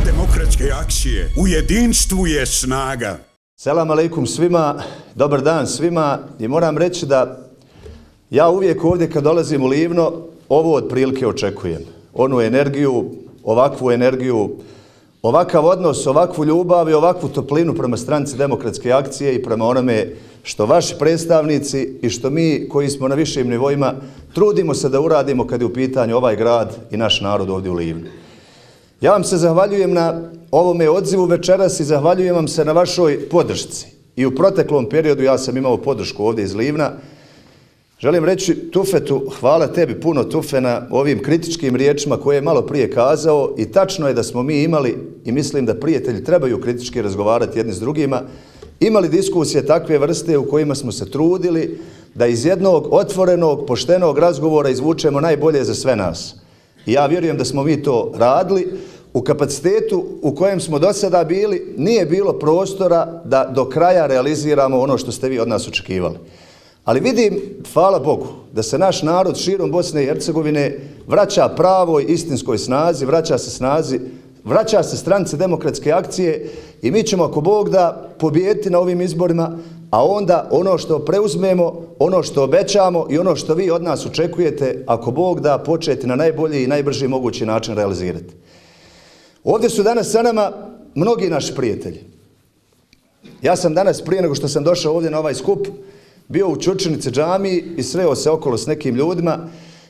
demokratske akcije. U jedinstvu je snaga. Selam aleikum svima, dobar dan svima i moram reći da ja uvijek ovdje kad dolazim u Livno ovo otprilike očekujem. Onu energiju, ovakav odnos, ovakvu ljubav i ovakvu toplinu prema stranci demokratske akcije i prema onome što vaši predstavnici i što mi koji smo na višim nivoima trudimo se da uradimo kad je u pitanju ovaj grad i naš narod ovdje u Livnu. Ja vam se zahvaljujem na ovome odzivu večeras i zahvaljujem vam se na vašoj podršci. I u proteklom periodu ja sam imao podršku ovdje iz Livna. Želim reći Tufetu, hvala tebi puno Tufe na ovim kritičkim riječima koje je malo prije kazao i tačno je da smo mi imali, i mislim da prijatelji trebaju kritički razgovarati jedni s drugima, imali diskusije takve vrste u kojima smo se trudili da iz jednog otvorenog, poštenog razgovora izvučemo najbolje za sve nas. I ja vjerujem da smo mi to radili. U kapacitetu u kojem smo do sada bili nije bilo prostora da do kraja realiziramo ono što ste vi od nas očekivali. Ali vidim, hvala Bogu, da se naš narod širom Bosne i Hercegovine vraća pravoj istinskoj snazi, vraća se stranci demokratske akcije i mi ćemo, ako Bog da, pobijediti na ovim izborima, a onda ono što preuzmemo, ono što obećamo i ono što vi od nas očekujete, ako Bog da, početi na najbolji i najbrži mogući način realizirati. Ovdje su danas sa nama mnogi naši prijatelji. Ja sam danas, prije nego što sam došao ovdje na ovaj skup, bio u Ćurčinici džamiji i sreo se okolo s nekim ljudima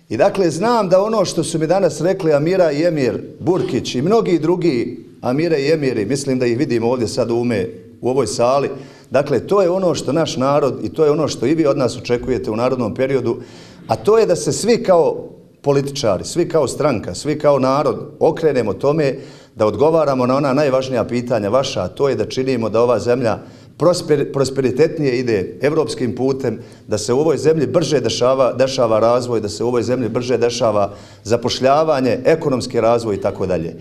i dakle znam da ono što su mi danas rekli Amira i Emir Burkić i mnogi drugi Amire i Emiri, mislim da ih vidimo ovdje sad u ovoj sali, dakle to je ono što naš narod i to je ono što i vi od nas očekujete u narodnom periodu, a to je da se svi kao političari, svi kao stranka, svi kao narod okrenemo tome da odgovaramo na ona najvažnija pitanja vaša, a to je da činimo da ova zemlja prosperitetnije ide evropskim putem, da se u ovoj zemlji brže dešava razvoj, da se u ovoj zemlji brže dešava zapošljavanje, ekonomski razvoj i tako dalje.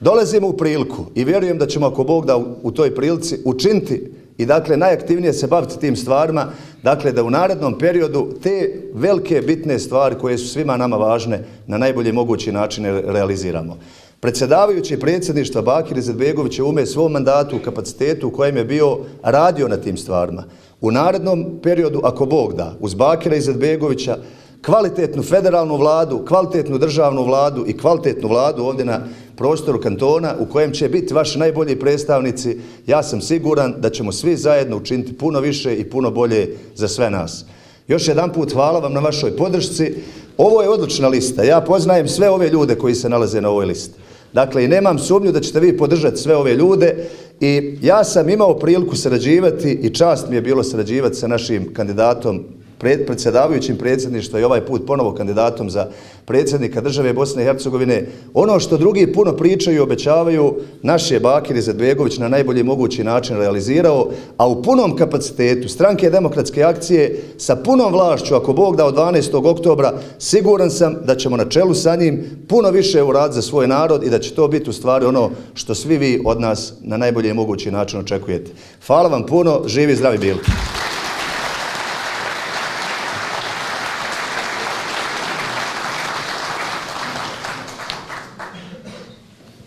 Dolazimo u priliku i vjerujem da ćemo, ako Bog da, u toj prilici učiniti i dakle najaktivnije se baviti tim stvarima, dakle da u narednom periodu te velike bitne stvari koje su svima nama važne na najbolji mogući način realiziramo. Predsjedavajući predsjedništva Bakir Izetbegović je u svom mandatu u kapacitetu u kojem je bio radio na tim stvarima. U narednom periodu, ako Bog da, uz Bakira Izetbegovića, kvalitetnu federalnu vladu, kvalitetnu državnu vladu i kvalitetnu vladu ovdje na prostoru kantona u kojem će biti vaši najbolji predstavnici, ja sam siguran da ćemo svi zajedno učiniti puno više i puno bolje za sve nas. Još jedan put hvala vam na vašoj podršci. Ovo je odlična lista. Ja poznajem sve ove ljude koji se nalaze na ovoj listi. Dakle, i nemam sumnju da ćete vi podržati sve ove ljude i ja sam imao priliku sarađivati i čast mi je bilo sarađivati sa našim kandidatom, predsjedavajućim predsjedništva i ovaj put ponovo kandidatom za predsjednika države Bosne i Hercegovine. Ono što drugi puno pričaju i obećavaju, naš je Bakir Izetbegović na najbolji mogući način realizirao, a u punom kapacitetu stranke demokratske akcije sa punom vlašću, ako Bog da, od 12. oktobra, siguran sam da ćemo na čelu sa njim puno više uraditi za svoj narod i da će to biti u stvari ono što svi vi od nas na najbolji mogući način očekujete. Hvala vam puno, živi, zdravi bili.